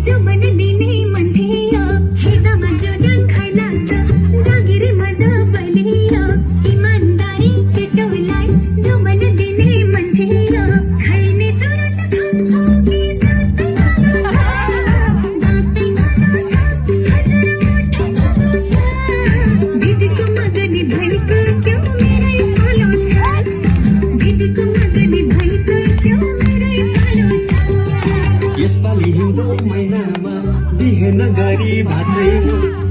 जो मन दिने मन थिया हेदामा जो जन खाइला जागिरी मद बलिया ईमानदारी केटोलाई जो मन दिने मन थिया खाइने चुरट खान्छौ कि दाँतै कालो छ हजुर मोटो छ दिदीको मगनी भएको क्यों मेरै कालो छ दिदीको मगनी भएको क्यों मेरै कालो छ यसपालि हिउँदो महिनामा बिहेन गरी भाछैन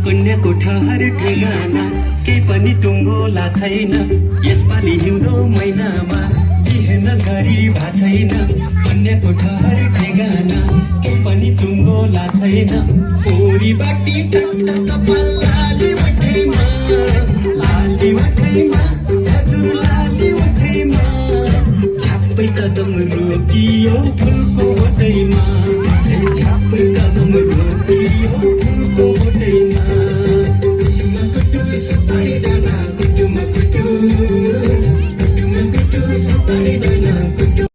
कन्याको ठहर ठेगाना केही पनि टुङ्गोला छैन यसपालि हिउँदो महिनामा बिहेन गरी भाछैन कन्याको ठहर ठेगाना केही पनि टुङ्गोला छैन ओरी बाटी टट्ट पल्लाली